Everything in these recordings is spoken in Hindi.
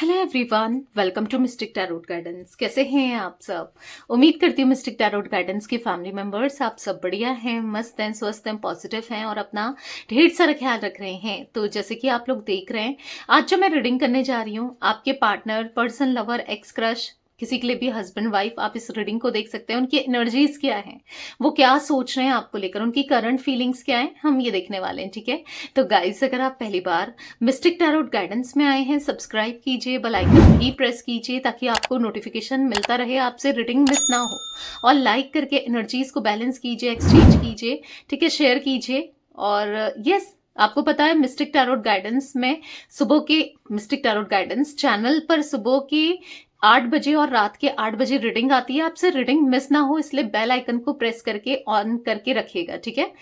Hello everyone, welcome to mystic tarot guidance. कैसे हैं आप सब? उम्मीद करती हूँ मिस्टिक टैरोट गाइडेंस के फैमिली मेंबर्स आप सब बढ़िया हैं, मस्त हैं, स्वस्थ हैं, पॉजिटिव हैं और अपना ढेर सारा ख्याल रख रहे हैं। तो जैसे कि आप लोग देख रहे हैं, आज जो मैं रीडिंग करने जा रही हूँ, आपके partner, person, lover, x crush, किसी के लिए भी हस्बैंड वाइफ, आप इस रीडिंग को देख सकते हैं। उनकी एनर्जीज क्या है, वो क्या सोच रहे हैं आपको लेकर, उनकी करंट फीलिंग्स क्या है, हम ये देखने वाले हैं। ठीक है, तो गाइस अगर आप पहली बार मिस्टिक टैरोट गाइडेंस में आए हैं, सब्सक्राइब कीजिए, बेल आइकन भी प्रेस कीजिए ताकि आपको नोटिफिकेशन मिलता रहे, आपसे रीडिंग मिस ना हो। और लाइक करके एनर्जीज को बैलेंस कीजिए, एक्सचेंज कीजिए, ठीक है, शेयर कीजिए। और यस, आपको पता है मिस्टिक टैरोट गाइडेंस में सुबह के मिस्टिक टैरोट गाइडेंस चैनल पर सुबह के 8 बजे और रात के 8 बजे रीडिंग आती है। आपसे रीडिंग मिस ना हो इसलिए बेल आइकन को प्रेस करके ऑन करके रखिएगा, ठीक है।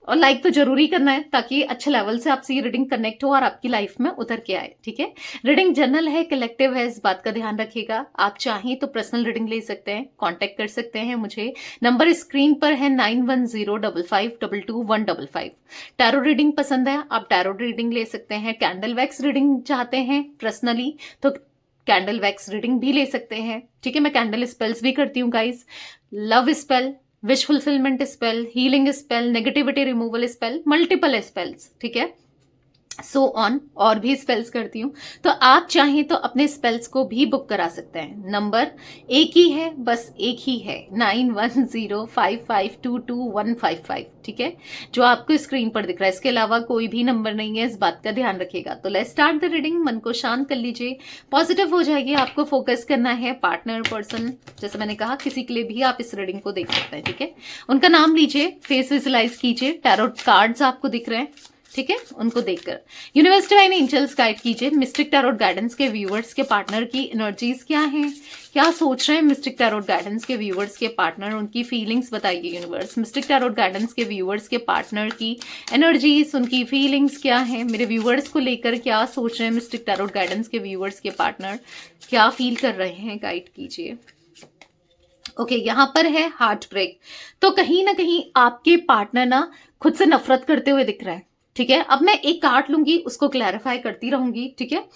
और लाइक तो जरूरी करना है ताकि अच्छे लेवल से आपसे ये रीडिंग कनेक्ट हो और आपकी लाइफ में उतर के आए, ठीक है। रीडिंग जनरल है, कलेक्टिव है, इस बात का ध्यान रखिएगा। आप चाहें तो पर्सनल रीडिंग ले सकते हैं, कांटेक्ट कर सकते हैं मुझे। नंबर स्क्रीन पर है 9105522155। टैरो रीडिंग पसंद है, आप टैरो रीडिंग ले सकते हैं। कैंडल वैक्स रीडिंग चाहते हैं पर्सनली तो कैंडल वैक्स रीडिंग भी ले सकते हैं, ठीक है। मैं कैंडल स्पेल्स भी करती हूँ guys, love spell, wish fulfilment spell, healing spell, negativity removal spell, multiple spells, ठीक है, सो ऑन, और भी स्पेल्स करती हूँ। तो आप चाहें तो अपने स्पेल्स को भी बुक करा सकते हैं। नंबर एक ही है, बस एक ही है, 9105522155, ठीक है, जो आपको स्क्रीन पर दिख रहा है। इसके अलावा कोई भी नंबर नहीं है, इस बात का ध्यान रखिएगा। तो लेट्स स्टार्ट द रीडिंग। मन को शांत कर लीजिए, पॉजिटिव हो जाइए। आपको फोकस करना है पार्टनर, पर्सन, जैसे मैंने कहा किसी के लिए भी आप इस रीडिंग को देख सकते हैं, ठीक है। उनका नाम लीजिए, फेस विजुलाइज कीजिए, टैरोट कार्ड्स आपको दिख रहे हैं, ठीक है, उनको देखकर यूनिवर्स डिवाइन एंजल्स गाइड कीजिए। मिस्टिक टैरोट गाइडेंस के व्यूअर्स के पार्टनर की एनर्जीज क्या हैं, क्या सोच रहे हैं मिस्टिक टैरोट गाइडेंस के व्यूअर्स के पार्टनर, उनकी फीलिंग्स बताइए यूनिवर्स। मिस्टिक टैरोट गाइडेंस के व्यूअर्स के पार्टनर की एनर्जीज, उनकी फीलिंग्स क्या है, मेरे व्यूअर्स को लेकर क्या सोच रहे हैं मिस्टिक टैरोट गाइडेंस के व्यूअर्स के पार्टनर, क्या फील कर रहे हैं, गाइड कीजिए। ओके, यहाँ पर है हार्ट ब्रेक। तो कहीं ना कहीं आपके पार्टनर ना खुद से नफरत करते हुए दिख रहा है, ठीक है। अब मैं एक कार्ड लूंगी, उसको क्लैरिफाई करती रहूंगी, ठीक है।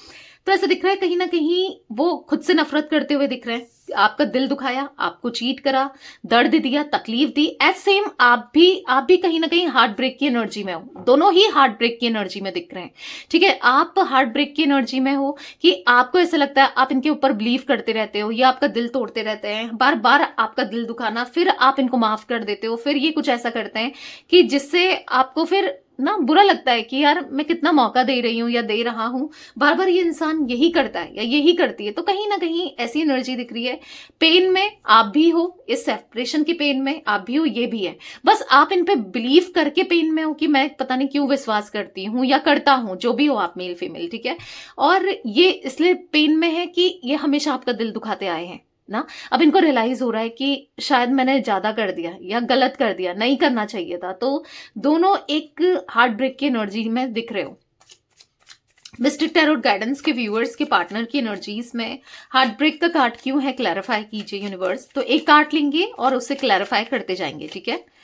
तो ऐसा दिख रहा है कहीं ना कहीं वो खुद से नफरत करते हुए दिख रहे हैं। आपका दिल दुखाया, आपको चीट करा, दर्द दिया, तकलीफ दी। एज सेम आप भी कहीं ना कहीं हार्ट ब्रेक की एनर्जी में हो। दोनों ही हार्ट ब्रेक की एनर्जी में दिख रहे हैं, ठीक है। आप हार्ट ब्रेक की एनर्जी में हो कि आपको ऐसा लगता है आप इनके ऊपर बिलीव करते रहते हो, या आपका दिल तोड़ते रहते हैं, बार बार आपका दिल दुखाना, फिर आप इनको माफ कर देते हो, फिर ये कुछ ऐसा करते हैं कि जिससे आपको फिर ना बुरा लगता है कि यार मैं कितना मौका दे रही हूं या दे रहा हूं, बार बार ये इंसान यही करता है या यही करती है। तो कहीं ना कहीं ऐसी एनर्जी दिख रही है। पेन में आप भी हो, इस सेपरेशन की पेन में आप भी हो, ये भी है। बस आप इन पे बिलीव करके पेन में हो कि मैं पता नहीं क्यों विश्वास करती हूं या करता हूं, जो भी हो आप, मेल फीमेल, ठीक है। और ये इसलिए पेन में है कि ये हमेशा आपका दिल दुखाते आए हैं ना। अब इनको रियलाइज हो रहा है कि शायद मैंने ज्यादा कर दिया या गलत कर दिया, नहीं करना चाहिए था। तो दोनों एक हार्ट ब्रेक की एनर्जी में दिख रहे हो। मिस्टिक टैरोट गाइडेंस के व्यूअर्स के पार्टनर की एनर्जीज में हार्ट ब्रेक का कार्ड क्यों है, क्लैरिफाई कीजिए यूनिवर्स। तो एक कार्ड लेंगे और उसे क्लैरिफाई करते जाएंगे, ठीक है।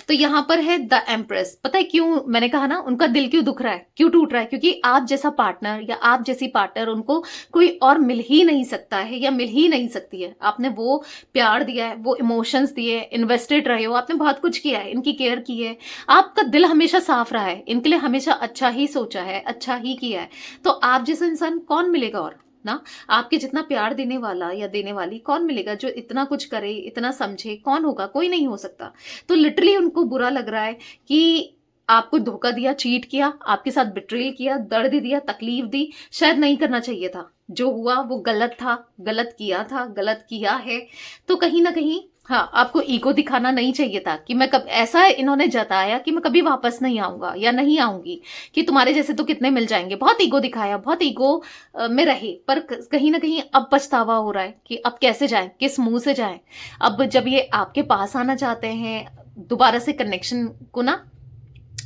तो यहां पर है द एम्प्रेस। पता है क्यों मैंने कहा ना, उनका दिल क्यों दुख रहा है, क्यों टूट रहा है, क्योंकि आप जैसा पार्टनर या आप जैसी पार्टनर उनको कोई और मिल ही नहीं सकता है या मिल ही नहीं सकती है। आपने वो प्यार दिया है, वो इमोशंस दिए, इन्वेस्टेड रहे हो, आपने बहुत कुछ किया है, इनकी केयर की है, आपका दिल हमेशा साफ रहा है, इनके लिए हमेशा अच्छा ही सोचा है, अच्छा ही किया है। तो आप जैसा इंसान कौन मिलेगा और ना, आपके जितना प्यार देने वाला या देने वाली कौन मिलेगा, जो इतना कुछ करे, इतना समझे, कौन होगा, कोई नहीं हो सकता। तो लिटरली उनको बुरा लग रहा है कि आपको धोखा दिया, चीट किया, आपके साथ बिट्रेल किया, दर्द दिया, तकलीफ दी, शायद नहीं करना चाहिए था। जो हुआ वो गलत था, गलत किया था, गलत किया है। तो कहीं ना कहीं हाँ, आपको ईगो दिखाना नहीं चाहिए था कि मैं कब, ऐसा इन्होंने जताया कि मैं कभी वापस नहीं आऊंगा या नहीं आऊंगी, कि तुम्हारे जैसे तो कितने मिल जाएंगे। बहुत ईगो दिखाया, बहुत ईगो में रहे, पर कहीं ना कहीं अब पछतावा हो रहा है कि अब कैसे जाएं, किस मुंह से जाएं। अब जब ये आपके पास आना चाहते हैं, दोबारा से कनेक्शन को ना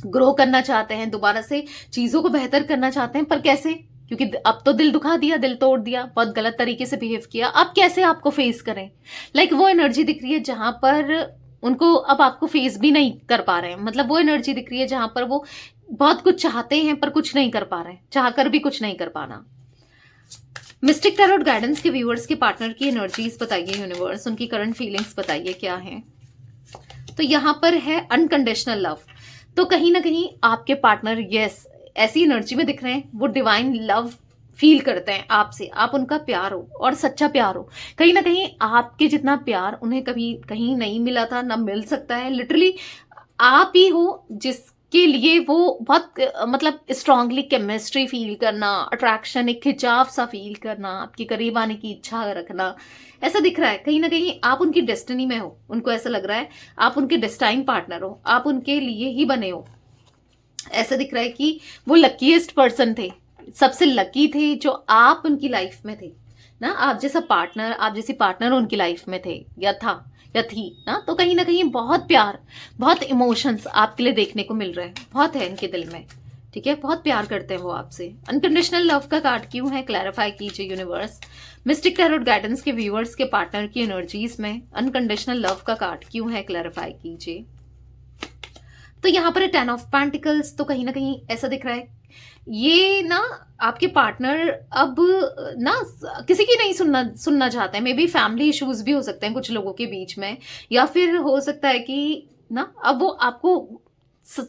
ग्रो करना चाहते हैं, दोबारा से चीजों को बेहतर करना चाहते हैं, पर कैसे, क्योंकि अब तो दिल दुखा दिया, दिल तोड़ दिया, बहुत गलत तरीके से बिहेव किया, अब कैसे आपको फेस करें। लाइक वो एनर्जी दिख रही है जहां पर उनको अब आपको फेस भी नहीं कर पा रहे हैं, मतलब वो एनर्जी दिख रही है जहां पर वो बहुत कुछ चाहते हैं पर कुछ नहीं कर पा रहे हैं, चाहकर भी कुछ नहीं कर पाना। मिस्टिक टैरोट गाइडेंस के व्यूअर्स के पार्टनर की एनर्जीज बताइए यूनिवर्स, उनकी करंट फीलिंग्स बताइए क्या है। तो यहाँ पर है अनकंडीशनल लव। तो कहीं ना कहीं आपके पार्टनर यस ऐसी एनर्जी में दिख रहे हैं, वो डिवाइन लव फील करते हैं आपसे, आप उनका प्यार हो और सच्चा प्यार हो। कहीं ना कहीं आपके जितना प्यार उन्हें कभी कहीं नहीं मिला था, ना मिल सकता है। लिटरली आप ही हो जिसके लिए वो बहुत मतलब स्ट्रांगली केमिस्ट्री फील करना, अट्रैक्शन, एक खिंचाव सा फील करना, आपके करीब आने की इच्छा रखना, ऐसा दिख रहा है। कहीं ना कहीं आप उनकी डेस्टिनी में हो, उनको ऐसा लग रहा है आप उनके डेस्टाइन पार्टनर हो, आप उनके लिए ही बने हो। ऐसा दिख रहा है कि वो लकीएस्ट पर्सन थे, सबसे लकी थे जो आप उनकी लाइफ में थे ना। आप जैसा पार्टनर, आप जैसी पार्टनर उनकी लाइफ में थे या था या थी ना। तो कहीं ना कहीं बहुत प्यार, बहुत इमोशंस आपके लिए देखने को मिल रहे हैं, बहुत है इनके दिल में, ठीक है। बहुत प्यार करते हैं वो आपसे। अनकंडीशनल लव का कार्ड क्यों है, क्लैरिफाई कीजिए यूनिवर्स। मिस्टिक टैरोट गाइडेंस के व्यूअर्स के पार्टनर की एनर्जीज में अनकंडीशनल लव का कार्ड क्यों है, क्लैरिफाई कीजिए। तो यहाँ पर 10 ऑफ पेंटिकल्स। तो कहीं ना कहीं ऐसा दिख रहा है ये ना आपके पार्टनर अब ना किसी की नहीं सुनना चाहते हैं। मे बी फैमिली इश्यूज भी हो सकते हैं कुछ लोगों के बीच में, या फिर हो सकता है कि ना अब वो आपको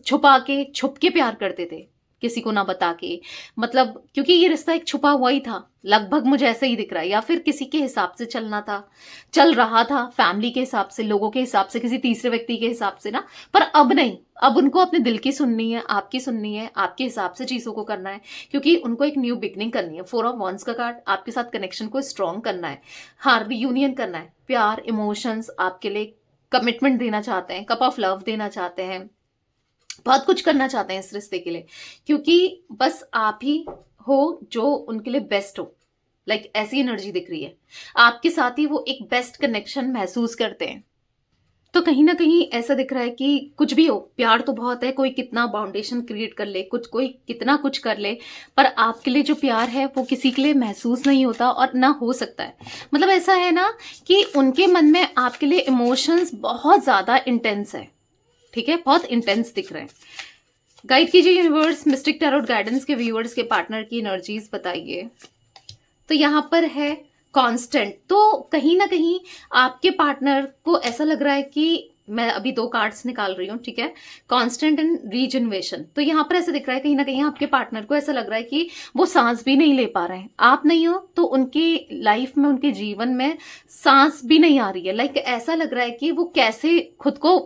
छुपा के छुप के प्यार करते थे, किसी को ना बता के, मतलब क्योंकि ये रिश्ता एक छुपा हुआ ही था, लगभग मुझे ऐसा ही दिख रहा है। या फिर किसी के हिसाब से चल रहा था, फैमिली के हिसाब से, लोगों के हिसाब से, किसी तीसरे व्यक्ति के हिसाब से ना। पर अब नहीं, अब उनको अपने दिल की सुननी है, आपकी सुननी है, आपके हिसाब से चीजों को करना है, क्योंकि उनको एक न्यू बिगनिंग करनी है। 4 ऑफ वॉन्ड्स का कार्ड, आपके साथ कनेक्शन को स्ट्रॉन्ग करना है, हाँ रियूनियन करना है, प्यार, इमोशंस आपके लिए कमिटमेंट देना चाहते हैं, कप ऑफ लव देना चाहते हैं, बहुत कुछ करना चाहते हैं इस रिश्ते के लिए, क्योंकि बस आप ही हो जो उनके लिए बेस्ट हो। लाइक ऐसी एनर्जी दिख रही है, आपके साथ ही वो एक बेस्ट कनेक्शन महसूस करते हैं। तो कहीं ना कहीं ऐसा दिख रहा है कि कुछ भी हो, प्यार तो बहुत है, कोई कितना बाउंडेशन क्रिएट कर ले, कोई कितना कुछ कर ले, पर आपके लिए जो प्यार है वो किसी के लिए महसूस नहीं होता और ना हो सकता है। मतलब ऐसा है ना कि उनके मन में आपके लिए इमोशंस बहुत ज्यादा इंटेंस है, ठीक है, बहुत इंटेंस दिख रहे हैं। गाइड कीजिए यूनिवर्स, मिस्टिक टैरोट गाइडेंस के व्यूअर्स के पार्टनर की एनर्जीज बताइए। तो यहाँ पर है कांस्टेंट। तो कहीं ना कहीं आपके पार्टनर को ऐसा लग रहा है कि मैं अभी 2 कार्ड्स निकाल रही हूँ, ठीक है, कांस्टेंट एंड रीजनरेशन। तो यहाँ पर ऐसा दिख रहा है कहीं ना कहीं आपके पार्टनर को ऐसा लग रहा है कि वो सांस भी नहीं ले पा रहे हैं। आप नहीं हो तो उनकी लाइफ में, उनके जीवन में सांस भी नहीं आ रही है। लाइक ऐसा लग रहा है कि वो कैसे खुद को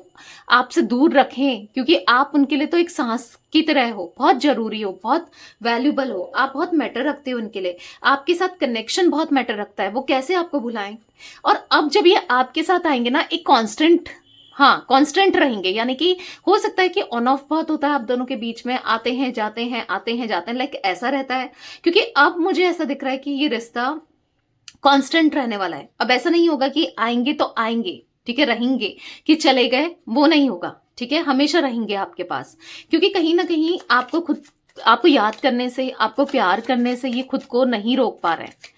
आपसे दूर रखें, क्योंकि आप उनके लिए तो एक सांस की तरह हो, बहुत जरूरी हो, बहुत वैल्यूबल हो, आप बहुत मैटर रखते हो उनके लिए, आपके साथ कनेक्शन बहुत मैटर रखता है। वो कैसे आपको भुलाएं। और अब जब ये आपके साथ आएंगे ना, एक कांस्टेंट, हाँ कांस्टेंट रहेंगे, यानी कि हो सकता है कि ऑन ऑफ बहुत होता है आप दोनों के बीच में, आते हैं जाते हैं, आते हैं जाते हैं, लाइक ऐसा रहता है। क्योंकि अब मुझे ऐसा दिख रहा है कि ये रिश्ता कांस्टेंट रहने वाला है। अब ऐसा नहीं होगा कि आएंगे तो आएंगे, ठीक है, रहेंगे, कि चले गए, वो नहीं होगा, ठीक है, हमेशा रहेंगे आपके पास। क्योंकि कहीं ना कहीं आपको याद करने से, आपको प्यार करने से ये खुद को नहीं रोक पा रहे हैं।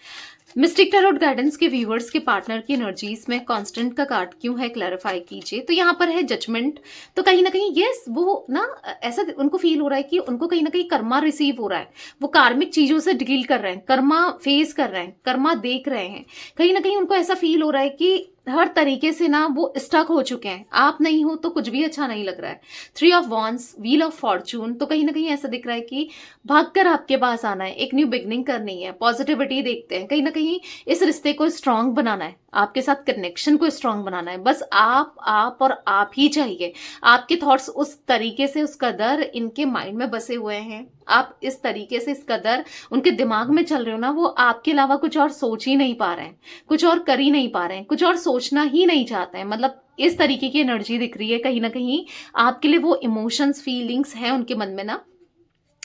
मिस्टिक टैरोट गाइडेंस के व्यूअर्स के पार्टनर की एनर्जीज में कांस्टेंट का कार्ड क्यों है, क्लैरिफाई कीजिए। तो यहाँ पर है जजमेंट। तो कहीं ना कहीं यस वो ना ऐसा उनको फील हो रहा है कि उनको कहीं ना कहीं कर्मा रिसीव हो रहा है, वो कार्मिक चीजों से डील कर रहे हैं, कर्मा फेस कर रहे हैं, कर्मा देख रहे हैं। कहीं ना कहीं उनको ऐसा फील हो रहा है कि हर तरीके से ना वो स्टक हो चुके हैं, आप नहीं हो तो कुछ भी अच्छा नहीं लग रहा है। 3 of wands, wheel of Fortune. तो कहीं ना कहीं ऐसा दिख रहा है कि भागकर आपके पास आना है, एक न्यू बिगनिंग करनी है, पॉजिटिविटी देखते हैं, कहीं ना कहीं इस रिश्ते को स्ट्रांग बनाना है, आपके साथ कनेक्शन को स्ट्रांग बनाना है। बस आप और आप ही चाहिए। आपके थॉट्स उस तरीके से, उस कदर इनके माइंड में बसे हुए हैं, आप इस तरीके से, इस कदर उनके दिमाग में चल रहे हो ना, वो आपके अलावा कुछ और सोच ही नहीं पा रहे हैं, कुछ और कर ही नहीं पा रहे हैं, कुछ और सोचना ही नहीं चाहते हैं। मतलब इस तरीके की एनर्जी दिख रही है। कहीं ना कहीं आपके लिए वो इमोशंस, फीलिंग्स हैं उनके मन में ना,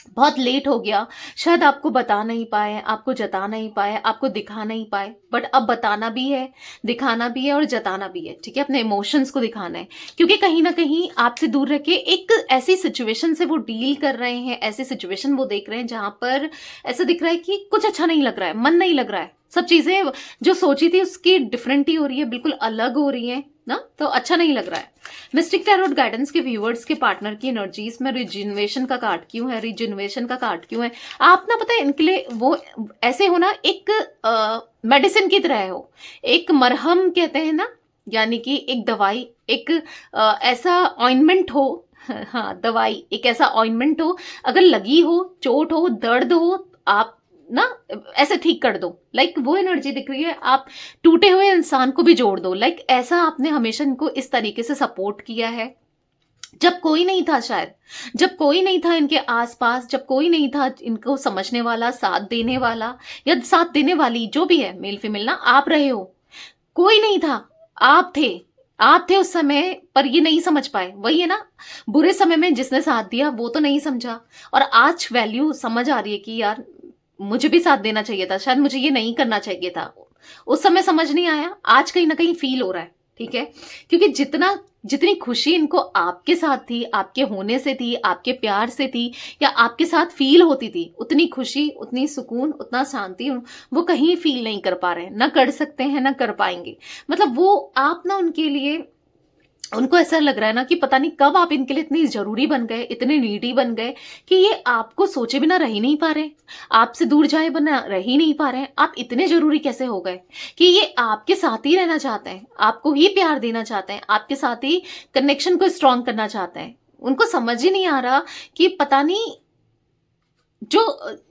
बहुत लेट हो गया, शायद आपको बता नहीं पाए, आपको जता नहीं पाए, आपको दिखा नहीं पाए, बट अब बताना भी है, दिखाना भी है और जताना भी है, ठीक है, अपने इमोशंस को दिखाना है। क्योंकि कहीं ना कहीं आपसे दूर रह के एक ऐसी सिचुएशन से वो डील कर रहे हैं, ऐसी सिचुएशन वो देख रहे हैं जहां पर ऐसा दिख रहा है कि कुछ अच्छा नहीं लग रहा है, मन नहीं लग रहा है, सब चीजें जो सोची थी उसकी डिफरेंट ही हो रही है, बिल्कुल अलग हो रही है। ना, तो अच्छा नहीं लग रहा है। मिस्टिक टैरोट गाइडेंस के व्यूअर्स के पार्टनर की एनर्जीज में रिजिन्युएशन का कार्ड क्यों है, रिजिन्युएशन का कार्ड क्यों है? आप ना पता है इनके लिए वो ऐसे हो ना, एक मेडिसिन की तरह हो, एक मरहम कहते हैं ना, यानी कि एक दवाई, एक ऐसा ऑइंटमेंट हो। हाँ, दवाई एक ऐसा ऑइंटमेंट हो, अगर लगी हो, चोट हो, दर्द हो, आप ना ऐसे ठीक कर दो। लाइक वो एनर्जी दिख रही है, आप टूटे हुए इंसान को भी जोड़ दो। लाइक ऐसा आपने हमेशा इनको इस तरीके से सपोर्ट किया है, जब कोई नहीं था, शायद जब कोई नहीं था इनके आसपास, जब कोई नहीं था इनको समझने वाला, साथ देने वाला या साथ देने वाली, जो भी है, मेल फीमेल ना, आप रहे हो, कोई नहीं था, आप थे उस समय, पर ये नहीं समझ पाए। वही है ना, बुरे समय में जिसने साथ दिया वो तो नहीं समझा, और आज वैल्यू समझ आ रही है कि यार मुझे भी साथ देना चाहिए था, शायद मुझे ये नहीं करना चाहिए था। उस समय समझ नहीं आया, आज कहीं ना कहीं फील हो रहा है, ठीक है? क्योंकि जितनी खुशी इनको आपके साथ थी, आपके होने से थी, आपके प्यार से थी, या आपके साथ फील होती थी, उतनी खुशी, उतनी सुकून, उतना शांति वो कहीं फील नहीं कर पा रहे हैं, ना कर सकते हैं, ना कर पाएंगे। मतलब वो आप ना उनके लिए, उनको ऐसा लग रहा है ना कि पता नहीं कब आप इनके लिए इतनी जरूरी बन गए, इतने नीडी बन गए कि ये आपको सोचे बिना रह ही नहीं पा रहे, आपसे दूर जाए बिना रह ही नहीं पा रहे। आप इतने जरूरी कैसे हो गए कि ये आपके साथ ही रहना चाहते हैं, आपको ही प्यार देना चाहते हैं, आपके साथ ही कनेक्शन को स्ट्रांग करना चाहते हैं। उनको समझ ही नहीं आ रहा कि पता नहीं जो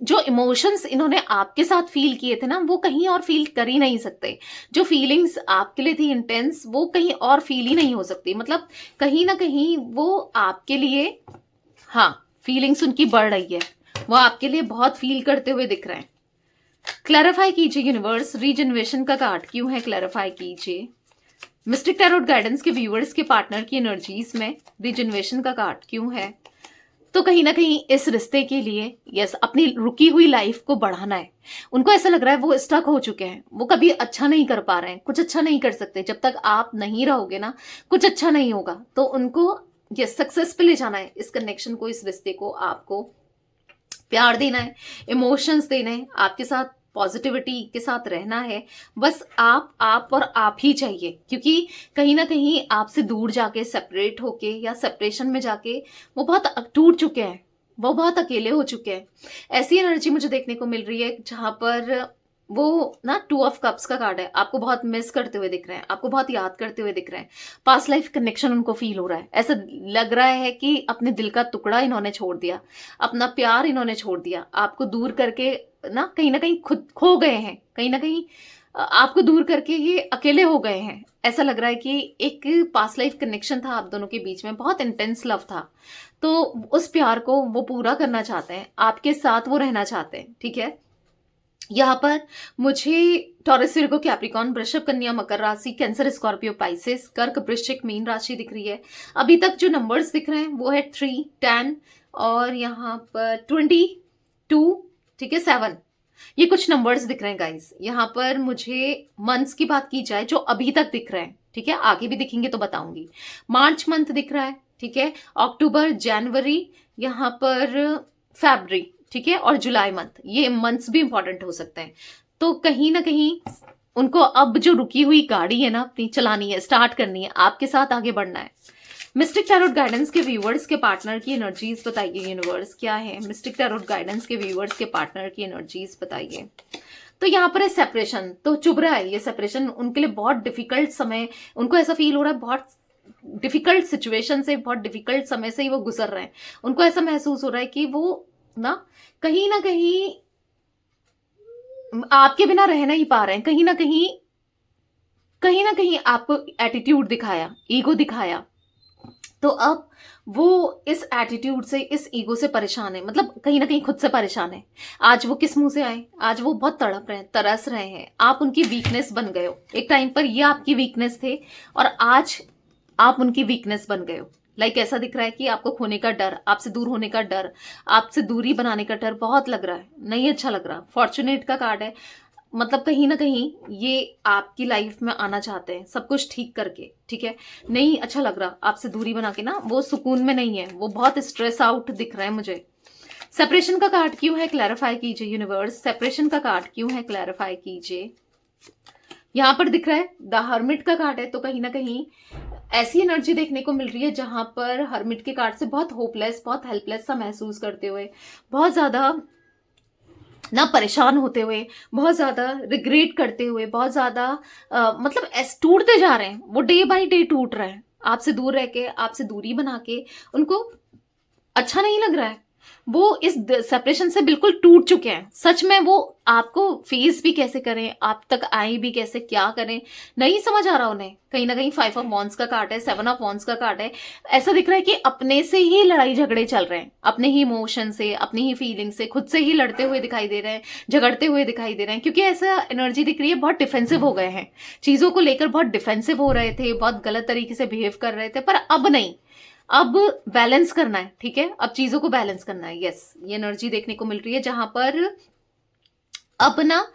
जो इमोशंस इन्होंने आपके साथ फील किए थे ना, वो कहीं और फील कर ही नहीं सकते। जो फीलिंग्स आपके लिए थी इंटेंस, वो कहीं और फील ही नहीं हो सकती। मतलब कहीं ना कहीं वो आपके लिए, हाँ, फीलिंग्स उनकी बढ़ रही है, वो आपके लिए बहुत फील करते हुए दिख रहे हैं। क्लैरिफाई कीजिए यूनिवर्स, रीजनरेशन का कार्ड क्यों है, क्लैरिफाई कीजिए। मिस्टिक टैरोट गाइडेंस के व्यूअर्स के पार्टनर की एनर्जीज में रीजनरेशन का कार्ड क्यों है? तो कहीं ना कहीं इस रिश्ते के लिए, यस, अपनी रुकी हुई लाइफ को बढ़ाना है। उनको ऐसा लग रहा है वो स्टक हो चुके हैं, वो कभी अच्छा नहीं कर पा रहे हैं, कुछ अच्छा नहीं कर सकते। जब तक आप नहीं रहोगे ना, कुछ अच्छा नहीं होगा। तो उनको ये सक्सेस पे ले जाना है, इस कनेक्शन को, इस रिश्ते को। आपको प्यार देना है, इमोशंस देने हैं, आपके साथ पॉजिटिविटी के साथ रहना है। बस आप और आप ही चाहिए, क्योंकि कहीं ना कहीं आपसे दूर जाके, सेपरेट होके या सेपरेशन में जाके वो बहुत टूट चुके हैं, वो बहुत अकेले हो चुके हैं। ऐसी एनर्जी मुझे देखने को मिल रही है जहां पर वो ना 2 ऑफ कप्स का कार्ड है, आपको बहुत मिस करते हुए दिख रहे हैं, आपको बहुत याद करते हुए दिख रहे हैं। पास्ट लाइफ कनेक्शन उनको फील हो रहा है, ऐसा लग रहा है कि अपने दिल का टुकड़ा इन्होंने छोड़ दिया, अपना प्यार इन्होंने छोड़ दिया, आपको दूर करके ना कहीं खुद खो गए हैं, कहीं ना कहीं आपको दूर करके ये अकेले हो गए हैं। ऐसा लग रहा है कि एक पास्ट लाइफ कनेक्शन था आप दोनों के बीच में, बहुत इंटेंस लव था, तो उस प्यार को वो पूरा करना चाहते हैं, आपके साथ वो रहना चाहते हैं, ठीक है? यहाँ पर मुझे टॉरस, विर्गो, कैप्रिकॉर्न, वृषभ, कन्या, मकर राशि, कैंसर, स्कॉर्पियो, पाइसेस, कर्क, वृश्चिक, मीन राशि दिख रही है। अभी तक जो नंबर्स दिख रहे हैं वो है 3, 10 और यहाँ पर 22, ठीक है, 7। ये कुछ नंबर्स दिख रहे हैं गाइस। यहाँ पर मुझे मंथ्स की बात की जाए जो अभी तक दिख रहे हैं, ठीक है, आगे भी दिखेंगे तो बताऊंगी। मार्च मंथ दिख रहा है, ठीक है, अक्टूबर, जनवरी, यहाँ पर फरवरी, ठीक है, और जुलाई मंथ, ये मंथ्स भी इंपॉर्टेंट हो सकते हैं। तो कहीं ना कहीं उनको अब जो रुकी हुई गाड़ी है ना अपनी, चलानी है, स्टार्ट करनी है, आपके साथ आगे बढ़ना है। मिस्टिक टैरोट गाइडेंस के व्यूअर्स के पार्टनर की एनर्जीज बताइए यूनिवर्स, क्या है मिस्टिक टैरोट गाइडेंस के व्यूअर्स के पार्टनर की एनर्जीज बताइए। तो यहाँ पर है सेपरेशन, तो चुभ रहा है ये सेपरेशन, उनके लिए बहुत डिफिकल्ट समय, उनको ऐसा फील हो रहा है, बहुत डिफिकल्ट सिचुएशन से, बहुत डिफिकल्ट समय से ही वो गुजर रहे हैं। उनको ऐसा महसूस हो रहा है कि वो ना कहीं आपके बिना रह नहीं पा रहे हैं, कहीं ना कहीं आपको एटीट्यूड दिखाया, ईगो दिखाया, तो अब वो इस एटीट्यूड से, इस ईगो से परेशान है, मतलब कहीं ना कहीं खुद से परेशान है। आज वो किस मुंह से आए, आज वो बहुत तड़प रहे हैं, तरस रहे हैं। आप उनकी वीकनेस बन गए हो, एक टाइम पर ये आपकी वीकनेस थे और आज आप उनकी वीकनेस बन गए हो। लाइक ऐसा दिख रहा है कि आपको खोने का डर, आपसे दूर होने का डर, आपसे दूरी बनाने का डर बहुत लग रहा है, नहीं अच्छा लग रहा। फॉर्चुनेट का कार्ड है, मतलब कहीं ना कहीं ये आपकी लाइफ में आना चाहते हैं सब कुछ ठीक करके, ठीक है, नहीं अच्छा लग रहा आपसे दूरी बना के ना, वो सुकून में नहीं है, वो बहुत स्ट्रेस आउट दिख रहा है मुझे। सेपरेशन का कार्ड क्यों है, क्लैरिफाई कीजिए यूनिवर्स, सेपरेशन का कार्ड क्यों है, क्लैरिफाई कीजिए। यहाँ पर दिख रहा है द हर्मिट का कार्ड है, तो कहीं ना कहीं ऐसी एनर्जी देखने को मिल रही है जहां पर हर्मिट के कार्ड से बहुत होपलेस, बहुत हेल्पलेस सा महसूस करते हुए, बहुत ज्यादा ना परेशान होते हुए, बहुत ज्यादा रिग्रेट करते हुए, बहुत ज्यादा मतलब ऐसे टूटते जा रहे हैं, वो डे बाय डे टूट रहे हैं, आपसे दूर रह के, आपसे दूरी बना के, उनको अच्छा नहीं लग रहा है, वो इस सेपरेशन से बिल्कुल टूट चुके हैं। सच में वो आपको फेस भी कैसे करें, आप तक आए भी कैसे, क्या करें, नहीं समझ आ रहा उन्हें। कहीं ना कहीं 5 ऑफ वॉन्ड्स का कार्ड है, 7 ऑफ वॉन्ड्स का कार्ड है। ऐसा दिख रहा है कि अपने से ही लड़ाई झगड़े चल रहे हैं, अपने ही इमोशन से, अपनी ही फीलिंग से, खुद से ही लड़ते हुए दिखाई दे रहे हैं, झगड़ते हुए दिखाई दे रहे हैं, क्योंकि ऐसा एनर्जी दिख रही है बहुत डिफेंसिव हो गए हैं, चीजों को लेकर बहुत डिफेंसिव हो रहे थे, बहुत गलत तरीके से बिहेव कर रहे थे, पर अब नहीं, अब बैलेंस करना है। ठीक है, अब चीजों को बैलेंस करना है। यस, ये एनर्जी देखने को मिल रही है जहां पर अब ना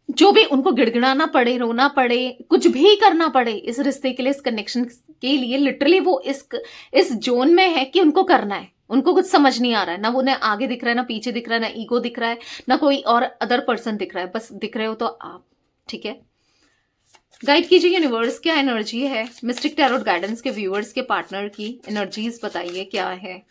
जो भी उनको गिड़गिड़ाना पड़े, रोना पड़े, कुछ भी करना पड़े इस रिश्ते के लिए, इस कनेक्शन के लिए, लिटरली वो इस जोन में है कि उनको करना है। उनको कुछ समझ नहीं आ रहा है, ना उन्हें आगे दिख रहा है, ना पीछे दिख रहा है, ना ईगो दिख रहा है, ना कोई और अदर पर्सन दिख रहा है, बस दिख रहे हो तो आप। ठीक है, गाइड कीजिए यूनिवर्स, क्या एनर्जी है मिस्टिक टैरोट गाइडेंस के व्यूअर्स के पार्टनर की एनर्जीज बताइए क्या है।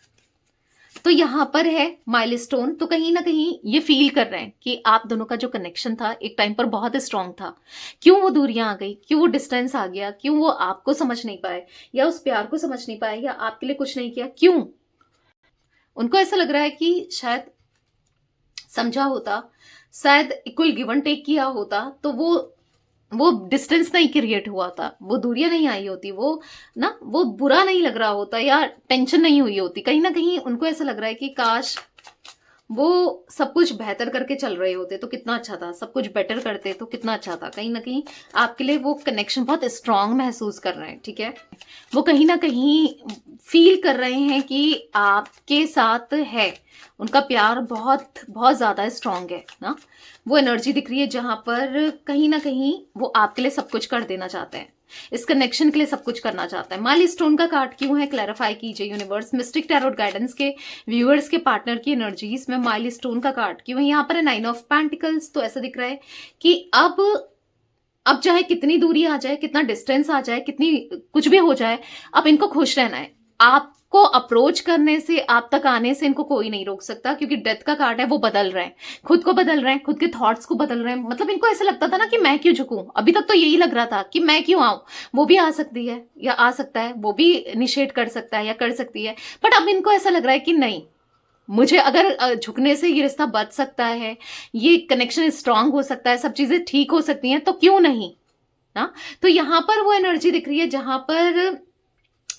तो यहां पर है माइलस्टोन, तो कहीं ना कहीं ये फील कर रहे हैं कि आप दोनों का जो कनेक्शन था एक टाइम पर बहुत स्ट्रांग था, क्यों वो दूरियां आ गई, क्यों वो डिस्टेंस आ गया, क्यों वो आपको समझ नहीं पाए, या उस प्यार को समझ नहीं पाए, या आपके लिए कुछ नहीं किया, क्यों। उनको ऐसा लग रहा है कि शायद समझा होता, शायद इक्वल गिव एंड टेक किया होता, तो वो डिस्टेंस नहीं क्रिएट हुआ था, वो दूरियां नहीं आई होती, वो बुरा नहीं लग रहा होता, या टेंशन नहीं हुई होती। कहीं ना कहीं उनको ऐसा लग रहा है कि काश वो सब कुछ बेहतर करके चल रहे होते तो कितना अच्छा था, सब कुछ बेटर करते तो कितना अच्छा था। कहीं ना कहीं आपके लिए वो कनेक्शन बहुत स्ट्रांग महसूस कर रहे हैं। ठीक है, वो कहीं ना कहीं फील कर रहे हैं कि आपके साथ है, उनका प्यार बहुत बहुत ज्यादा स्ट्रांग है ना। वो एनर्जी दिख रही है जहां पर कहीं ना कहीं वो आपके लिए सब कुछ कर देना चाहते हैं, इस कनेक्शन के लिए सब कुछ करना चाहता है। माइलस्टोन का कार्ड क्यों है, क्लैरिफाई कीजिए यूनिवर्स। मिस्टिक टैरोट गाइडेंस के व्यूअर्स के पार्टनर की एनर्जीज में माइलस्टोन का कार्ड क्यों है। यहाँ पर है 9 ऑफ पेंटिकल्स, तो ऐसा दिख रहा है कि अब चाहे कितनी दूरी आ जाए, कितना डिस्टेंस आ जाए, कितनी कुछ भी हो जाए, अब इनको खुश रहना है। आपको अप्रोच करने से, आप तक आने से इनको कोई नहीं रोक सकता, क्योंकि डेथ का कार्ड है, वो बदल रहे हैं, खुद को बदल रहे हैं, खुद के थॉट्स को बदल रहे हैं। मतलब इनको ऐसा लगता था ना कि मैं क्यों झुकूं, अभी तक तो यही लग रहा था कि मैं क्यों आऊं, वो भी आ सकती है या आ सकता है, वो भी इनिशिएट कर सकता है या कर सकती है, बट अब इनको ऐसा लग रहा है कि नहीं, मुझे अगर झुकने से ये रिश्ता बच सकता है, ये कनेक्शन स्ट्रांग हो सकता है, सब चीजें ठीक हो सकती हैं, तो क्यों नहीं ना। तो यहां पर वो एनर्जी दिख रही है जहां पर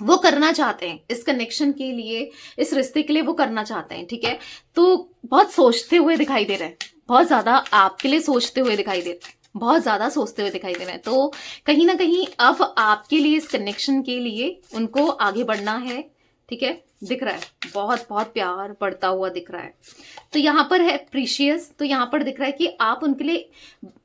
वो करना चाहते हैं, इस कनेक्शन के लिए, इस रिश्ते के लिए वो करना चाहते हैं। ठीक है, तो बहुत सोचते हुए दिखाई दे रहे हैं, बहुत ज्यादा आपके लिए सोचते हुए दिखाई दे रहे हैं, बहुत ज्यादा सोचते हुए दिखाई दे रहे हैं। तो कहीं ना कहीं अब आपके लिए, इस कनेक्शन के लिए उनको आगे बढ़ना है। ठीक है, दिख रहा है बहुत बहुत प्यार बढ़ता हुआ दिख रहा है। तो यहाँ पर है प्रीशियस, तो यहाँ पर दिख रहा है कि आप उनके लिए,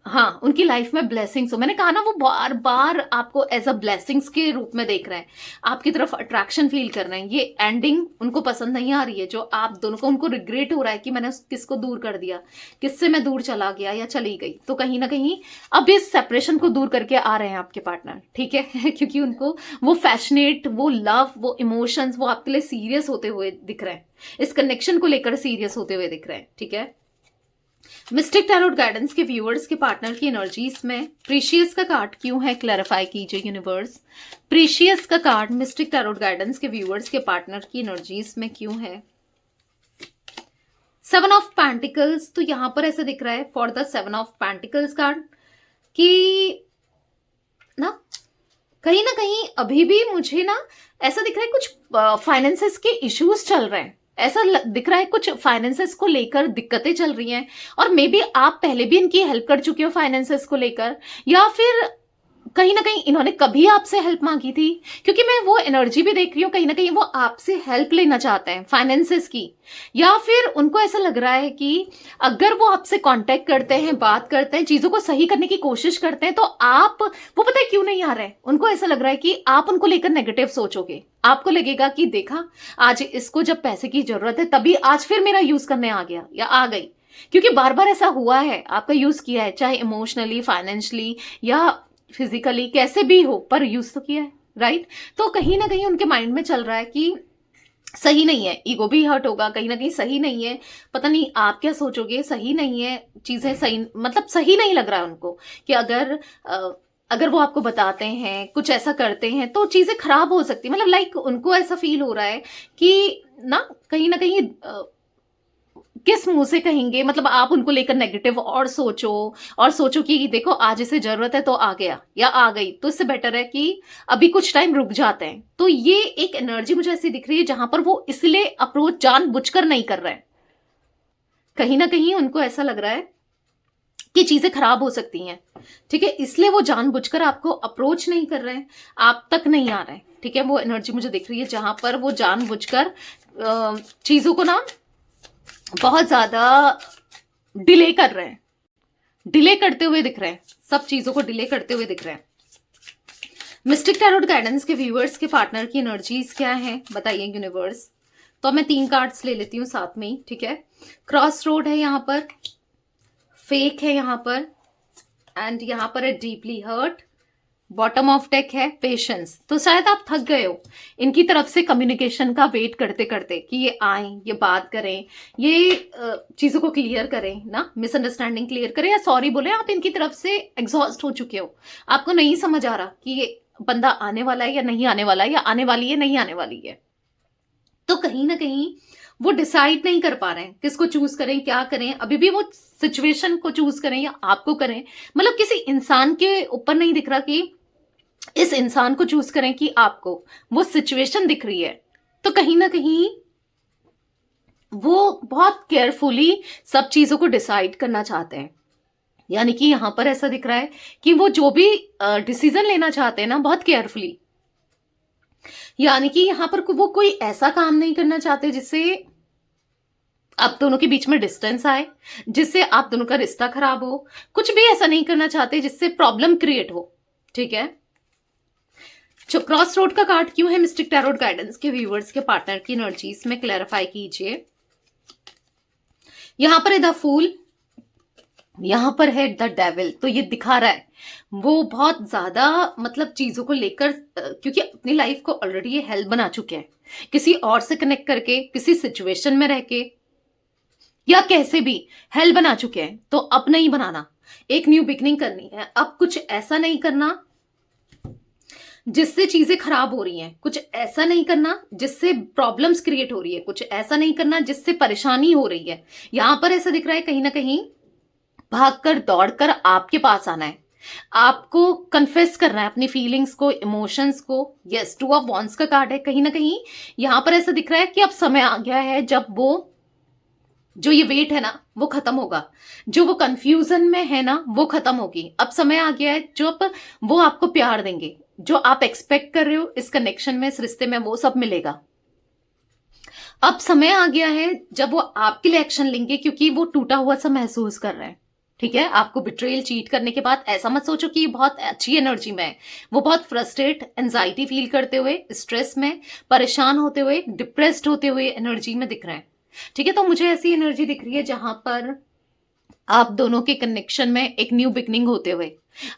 हाँ, उनकी लाइफ में ब्लेसिंग्स हो। मैंने कहा ना, वो बार बार आपको एज अ ब्लेसिंग्स के रूप में देख रहे हैं, आपकी तरफ अट्रैक्शन फील कर रहे हैं। ये एंडिंग उनको पसंद नहीं आ रही है, जो आप दोनों को, उनको रिग्रेट हो रहा है कि मैंने किसको दूर कर दिया, किससे मैं दूर चला गया या चली गई। तो कहीं ना कहीं अब इस सेपरेशन को दूर करके आ रहे हैं आपके पार्टनर। ठीक है क्योंकि उनको वो फैशनेट, वो लव, वो इमोशंस, वो आपके लिए सीरियस होते हुए दिख रहे हैं, इस कनेक्शन को लेकर सीरियस होते हुए दिख रहे हैं। ठीक है, मिस्टिक टैरोट गाइडेंस के व्यूअर्स के पार्टनर की एनर्जीज में प्रीशियस का कार्ड क्यों है, क्लैरिफाई कीजिए यूनिवर्स। प्रीशियस का कार्ड मिस्टिक टैरोट गाइडेंस के व्यूअर्स के पार्टनर की एनर्जीज में क्यों है। 7 ऑफ पेंटिकल्स, तो यहां पर ऐसा दिख रहा है for the 7 of pentacles card कि ना कहीं ना कहीं अभी भी मुझे ना ऐसा दिख रहा है कुछ फाइनेंसेस के इश्यूज चल रहे हैं, ऐसा दिख रहा है कुछ फाइनेंसेस को लेकर दिक्कतें चल रही हैं, और मे बी आप पहले भी इनकी हेल्प कर चुके हो फाइनेंसेस को लेकर, या फिर कहीं ना कहीं इन्होंने कभी आपसे हेल्प मांगी थी, क्योंकि मैं वो एनर्जी भी देख रही हूँ, कहीं ना कहीं वो आपसे हेल्प लेना चाहते हैं फाइनेंसेस की, या फिर उनको ऐसा लग रहा है कि अगर वो आपसे कांटेक्ट करते हैं, बात करते हैं, चीजों को सही करने की कोशिश करते हैं, तो आप, वो पता है क्यों नहीं आ रहे हैं, उनको ऐसा लग रहा है कि आप उनको लेकर नेगेटिव सोचोगे, आपको लगेगा कि देखा, आज इसको जब पैसे की जरूरत है तभी आज फिर मेरा यूज करने आ गया या आ गई, क्योंकि बार बार ऐसा हुआ है, आपका यूज किया है, चाहे इमोशनली, फाइनेंशियली या फिजिकली, कैसे भी हो, पर यूज तो किया है, राइट? तो कहीं ना कहीं उनके माइंड में चल रहा है कि सही नहीं है, ईगो भी हर्ट होगा, कहीं ना कहीं सही नहीं है, पता नहीं आप क्या सोचोगे, सही नहीं है, चीजें सही, मतलब सही नहीं लग रहा है उनको कि अगर वो आपको बताते हैं, कुछ ऐसा करते हैं तो चीजें खराब हो सकती, मतलब लाइक उनको ऐसा फील हो रहा है कि ना कहीं किस मुंह से कहेंगे, मतलब आप उनको लेकर नेगेटिव और सोचो कि देखो आज इसे जरूरत है तो आ गया या आ गई, तो इससे बेटर है कि अभी कुछ टाइम रुक जाते हैं। तो ये एक एनर्जी मुझे ऐसी दिख रही है जहां पर वो इसलिए अप्रोच जानबूझकर नहीं कर रहे हैं, कहीं ना कहीं उनको ऐसा लग रहा है कि चीजें खराब हो सकती हैं, ठीक है, इसलिए वो जानबूझकर आपको अप्रोच नहीं कर रहे हैं, आप तक नहीं आ रहे हैं, ठीक है। वो एनर्जी मुझे दिख रही है जहां पर वो जानबूझकर चीजों को ना बहुत ज्यादा डिले कर रहे हैं, डिले करते हुए दिख रहे हैं, सब चीजों को डिले करते हुए दिख रहे हैं। मिस्टिक टैरोट गाइडेंस के व्यूअर्स के पार्टनर की एनर्जीज क्या है बताइए यूनिवर्स। तो मैं 3 कार्ड्स ले लेती हूँ साथ में ही, ठीक है। क्रॉस रोड है यहाँ पर, फेक है यहाँ पर, एंड यहाँ पर है deeply hurt, bottom of deck है पेशेंस। तो शायद आप थक गए हो इनकी तरफ से कम्युनिकेशन का वेट करते करते कि ये आए, ये बात करें, ये चीजों को क्लियर करें ना, मिसअंडरस्टैंडिंग क्लियर करें या सॉरी बोले। आप इनकी तरफ से एग्जॉस्ट हो चुके हो, आपको नहीं समझ आ रहा कि ये बंदा आने वाला है या नहीं आने वाला है, या आने वाली है नहीं आने वाली है। तो कहीं ना कहीं वो डिसाइड नहीं कर पा रहे हैं किसको चूज करें, क्या करें, अभी भी वो सिचुएशन को चूज करें या आपको करें, मतलब किसी इंसान के ऊपर नहीं दिख रहा कि इस इंसान को चूज करें कि आपको, वो सिचुएशन दिख रही है। तो कहीं ना कहीं वो बहुत केयरफुली सब चीजों को डिसाइड करना चाहते हैं, यानी कि यहां पर ऐसा दिख रहा है कि वो जो भी डिसीजन लेना चाहते हैं ना, बहुत केयरफुली, यानी कि यहां पर वो कोई ऐसा काम नहीं करना चाहते जिससे आप दोनों के बीच में डिस्टेंस आए, जिससे आप दोनों का रिश्ता खराब हो, कुछ भी ऐसा नहीं करना चाहते जिससे प्रॉब्लम क्रिएट हो, ठीक है। जो क्रॉस रोड का कार्ड क्यों है मिस्टिक टैरोट गाइडेंस के व्यूअर्स के पार्टनर की एनर्जीज में क्लैरिफाई कीजिए। यहां पर है द फूल, यहां पर है द डेविल। तो ये दिखा रहा है वो बहुत ज्यादा मतलब चीजों को लेकर, क्योंकि अपनी लाइफ को ऑलरेडी ये हेल्प बना चुके हैं, किसी और से कनेक्ट करके, किसी सिचुएशन में रह के या कैसे भी हेल्प बना चुके हैं। तो अब नहीं बनाना, एक न्यू बिगनिंग करनी है। अब कुछ ऐसा नहीं करना जिससे चीजें खराब हो रही हैं, कुछ ऐसा नहीं करना जिससे प्रॉब्लम्स क्रिएट हो रही है, कुछ ऐसा नहीं करना जिससे परेशानी हो रही है। यहां पर ऐसा दिख रहा है कहीं ना कहीं भागकर दौड़कर आपके पास आना है, आपको कन्फेस करना है अपनी फीलिंग्स को, इमोशंस को। यस, 2 ऑफ वॉन्ड्स का कार्ड है। कहीं ना कहीं यहां पर ऐसा दिख रहा है कि अब समय आ गया है जब वो जो ये वेट है ना वो खत्म होगा, जो वो कंफ्यूजन में है ना वो खत्म होगी। अब समय आ गया है जब वो आपको प्यार देंगे, जो आप एक्सपेक्ट कर रहे हो इस कनेक्शन में, इस रिश्ते में, वो सब मिलेगा। अब समय आ गया है जब वो आपके लिए एक्शन लेंगे, क्योंकि वो टूटा हुआ सा महसूस कर रहे हैं, ठीक है। आपको बिट्रेयल, चीट करने के बाद ऐसा मत सोचो कि ये बहुत अच्छी एनर्जी में है, वो बहुत फ्रस्ट्रेट, एंजाइटी फील करते हुए, स्ट्रेस में, परेशान होते हुए, डिप्रेस्ड होते हुए एनर्जी में दिख रहे हैं, ठीक है। तो मुझे ऐसी एनर्जी दिख रही है जहां पर आप दोनों के कनेक्शन में एक न्यू बिगनिंग होते हुए,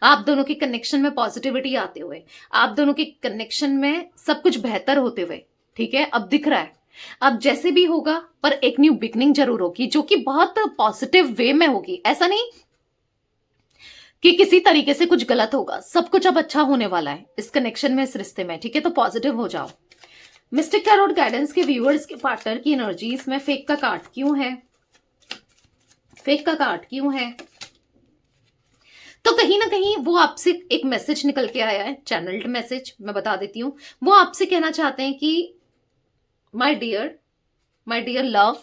आप दोनों के कनेक्शन में पॉजिटिविटी आते हुए, आप दोनों के कनेक्शन में सब कुछ बेहतर होते हुए, ठीक है। अब दिख रहा है अब जैसे भी होगा पर एक न्यू बिगनिंग जरूर होगी, जो कि बहुत पॉजिटिव वे में होगी। ऐसा नहीं कि किसी तरीके से कुछ गलत होगा, सब कुछ अब अच्छा होने वाला है इस कनेक्शन में, इस रिश्ते में, ठीक है। तो पॉजिटिव हो जाओ। मिस्टिक टैरोट गाइडेंस के व्यूअर्स के पार्टनर की एनर्जीज में फेक का कार्ड क्यों है, फेक का कार्ड क्यों है। तो कहीं ना कहीं वो आपसे एक मैसेज निकल के आया है, चैनल्ड मैसेज, मैं बता देती हूँ। वो आपसे कहना चाहते हैं कि माय डियर लव,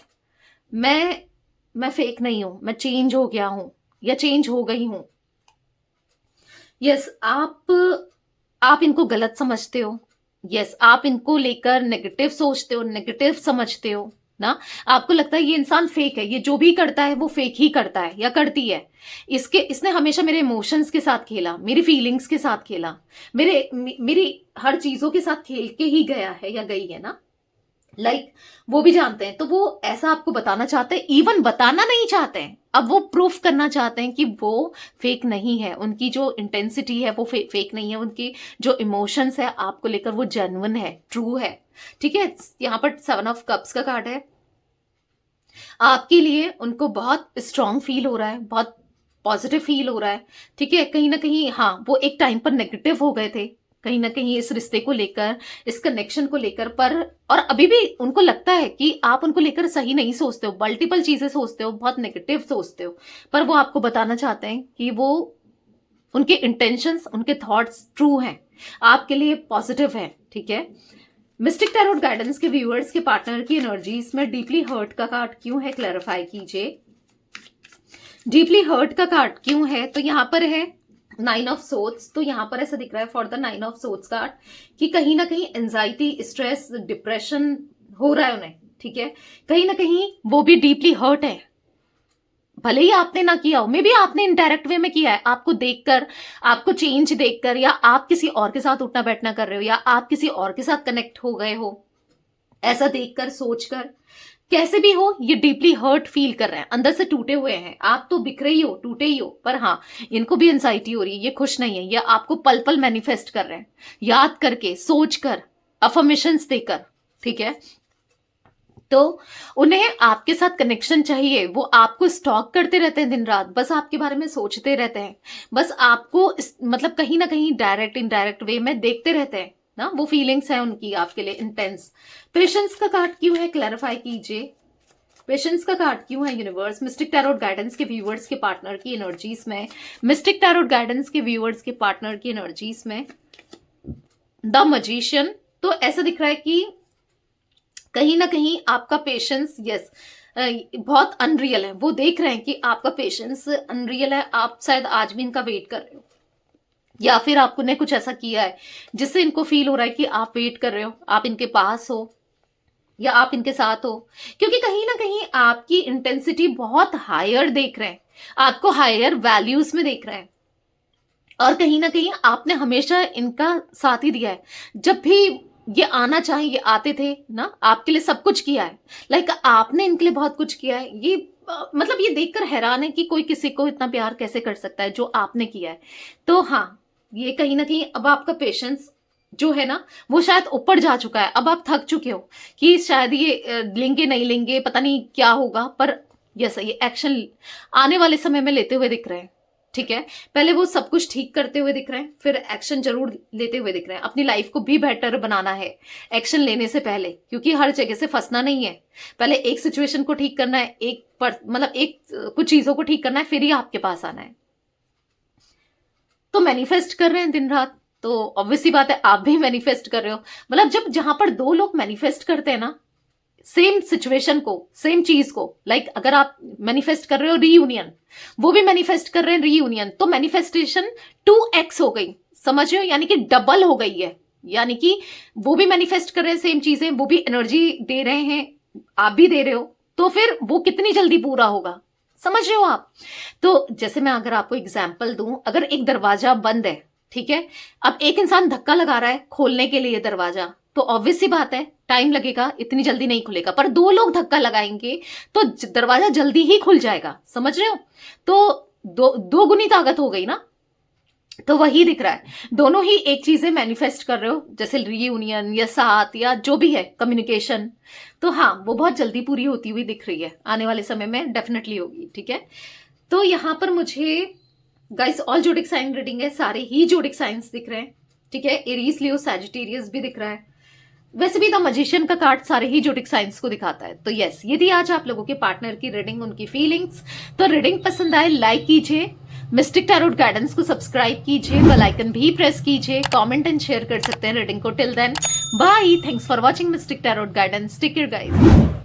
मैं फेक नहीं हूं, मैं चेंज हो गया हूं या चेंज हो गई हूं। यस, आप इनको गलत समझते हो, यस, आप इनको लेकर नेगेटिव सोचते हो, नेगेटिव समझते हो ना। आपको लगता है ये इंसान फेक है, ये जो भी करता है वो फेक ही करता है या करती है, इसने हमेशा मेरे इमोशंस के साथ खेला, मेरी फीलिंग्स के साथ खेला, मेरी हर चीजों के साथ खेल के ही गया है या गई है ना। वो भी जानते हैं, तो वो ऐसा आपको बताना चाहते हैं, इवन बताना नहीं चाहते हैं, अब वो प्रूफ करना चाहते हैं कि वो फेक नहीं है, उनकी जो इंटेंसिटी है वो फेक नहीं है, उनकी जो इमोशंस है आपको लेकर वो जेन्युइन है, ट्रू है। ठीक है, यहाँ पर 7 ऑफ कप्स का कार्ड है। आपके लिए उनको बहुत स्ट्रांग फील हो रहा है, बहुत पॉजिटिव फील हो रहा है। ठीक है, कहीं ना कहीं हाँ वो एक टाइम पर नेगेटिव हो गए थे कहीं ना कहीं इस रिश्ते को लेकर, इस कनेक्शन को लेकर, पर और अभी भी उनको लगता है कि आप उनको लेकर सही नहीं सोचते हो, मल्टीपल चीजें सोचते हो, बहुत नेगेटिव सोचते हो, पर वो आपको बताना चाहते हैं कि वो उनके इंटेंशंस, उनके थॉट्स ट्रू हैं, आपके लिए पॉजिटिव है। ठीक है, मिस्टिक टैरोट गाइडेंस के व्यूअर्स के पार्टनर की एनर्जीज में डीपली हर्ट का कार्ड क्यों है, क्लैरिफाई कीजिए। डीपली हर्ट का कार्ड क्यों है, तो यहाँ पर है 9 ऑफ सोर्ड्स, तो यहाँ पर ऐसा दिख रहा है for the 9 of swords card कि कहीं ना कहीं एंजाइटी, स्ट्रेस, डिप्रेशन हो रहा है उन्हें। ठीक है, कहीं ना कहीं वो भी डीपली हर्ट है, भले ही आपने ना किया हो, मे बी आपने इनडायरेक्ट वे में किया है, आपको देखकर, आपको चेंज देखकर, या आप किसी और के साथ उठना बैठना कर रहे हो, या आप किसी और के साथ कनेक्ट हो गए हो, ऐसा देखकर, सोचकर, कैसे भी हो ये डीपली हर्ट फील कर रहे हैं, अंदर से टूटे हुए हैं। आप तो बिखरे ही हो, टूटे ही हो, पर हाँ इनको भी एंजाइटी हो रही है, ये खुश नहीं है, ये आपको पल पल मैनिफेस्ट कर रहे हैं, याद करके, सोचकर, अफर्मेशंस देकर। ठीक है, तो उन्हें आपके साथ कनेक्शन चाहिए, वो आपको स्टॉक करते रहते हैं दिन रात, बस आपके बारे में सोचते रहते हैं, बस आपको मतलब कहीं ना कहीं डायरेक्ट इनडायरेक्ट वे में देखते रहते हैं ना, वो फीलिंग्स है उनकी आपके लिए इंटेंस। पेशेंस का कार्ड क्यों है, क्लैरिफाई कीजिए। पेशेंस का कार्ड क्यों है यूनिवर्स, मिस्टिक टैरोट गाइडेंस के व्यूअर्स के पार्टनर की एनर्जीज में, मिस्टिक टैरोट गाइडेंस के व्यूअर्स के पार्टनर की एनर्जीज में द मैजिशियन। तो ऐसा दिख रहा है कि कहीं ना कहीं आपका पेशेंस बहुत अनरियल है, वो देख रहे हैं कि आपका पेशेंस अनरियल है, आप शायद आज भी इनका वेट कर रहे हो, या फिर आपने कुछ ऐसा किया है जिससे इनको फील हो रहा है कि आप वेट कर रहे हो, आप इनके पास हो या आप इनके साथ हो, क्योंकि कहीं ना कहीं आपकी इंटेंसिटी बहुत हायर देख रहे हैं, आपको हायर वैल्यूज में देख रहे हैं, और कहीं ना कहीं आपने हमेशा इनका साथ ही दिया है, जब भी ये आना चाहे ये आते थे ना, आपके लिए सब कुछ किया है, लाइक आपने इनके लिए बहुत कुछ किया है। ये मतलब ये देखकर हैरान है कि कोई किसी को इतना प्यार कैसे कर सकता है जो आपने किया है। तो हाँ ये कहीं ना कहीं अब आपका पेशेंस जो है ना वो शायद ऊपर जा चुका है, अब आप थक चुके हो कि शायद ये लेंगे नहीं लेंगे, पता नहीं क्या होगा, पर यस ये एक्शन आने वाले समय में लेते हुए दिख रहे हैं। ठीक है, पहले वो सब कुछ ठीक करते हुए दिख रहे हैं, फिर एक्शन जरूर लेते हुए दिख रहे हैं, अपनी लाइफ को भी बेटर बनाना है एक्शन लेने से पहले, क्योंकि हर जगह से फंसना नहीं है, पहले एक सिचुएशन को ठीक करना है, एक कुछ चीजों को ठीक करना है, फिर ही आपके पास आना है। तो मैनिफेस्ट कर रहे हैं दिन रात, तो ऑब्वियसली बात है आप भी मैनिफेस्ट कर रहे हो, मतलब जब जहां पर दो लोग मैनिफेस्ट करते हैं ना सेम सिचुएशन को, सेम चीज को, लाइक अगर आप मैनिफेस्ट कर रहे हो रीयूनियन, वो भी मैनिफेस्ट कर रहे हैं रीयूनियन, तो मैनिफेस्टेशन 2x हो गई, समझ रहे हो, यानी कि डबल हो गई है, यानी कि वो भी मैनिफेस्ट कर रहे हैं सेम चीजें, वो भी एनर्जी दे रहे हैं, आप भी दे रहे हो, तो फिर वो कितनी जल्दी पूरा होगा, समझ रहे हो आप। तो जैसे मैं अगर आपको एग्जाम्पल दूं, अगर एक दरवाजा बंद है, ठीक है, अब एक इंसान धक्का लगा रहा है खोलने के लिए दरवाजा, तो ऑब्वियस सी बात है टाइम लगेगा, इतनी जल्दी नहीं खुलेगा, पर दो लोग धक्का लगाएंगे तो दरवाजा जल्दी ही खुल जाएगा, समझ रहे हो। तो दो गुनी ताकत हो गई ना, तो वही दिख रहा है, दोनों ही एक चीजें मैनिफेस्ट कर रहे हो, जैसे रीयूनियन या साथ या जो भी है कम्युनिकेशन, तो हाँ वो बहुत जल्दी पूरी होती हुई दिख रही है, आने वाले समय में डेफिनेटली होगी। ठीक है, तो यहां पर मुझे guys all zodiac sign reading है, सारे ही जोडिक साइंस दिख रहे हैं। ठीक है, एरीज, लियो, सैजिटेरियस भी दिख रहा है, वैसे भी द मैजिशियन का कार्ड सारे ही जोडिक साइंस को दिखाता है। तो यस, ये थी आज आप लोगों के पार्टनर की रीडिंग, उनकी फीलिंग्स। तो रीडिंग पसंद आए लाइक कीजिए, मिस्टिक टैरोट गाइडेंस को सब्सक्राइब कीजिए, बेल आइकन भी प्रेस कीजिए, कमेंट एंड शेयर कर सकते हैं रीडिंग को। Till then bye, thanks for watching mystic tarot guidance, take care guys.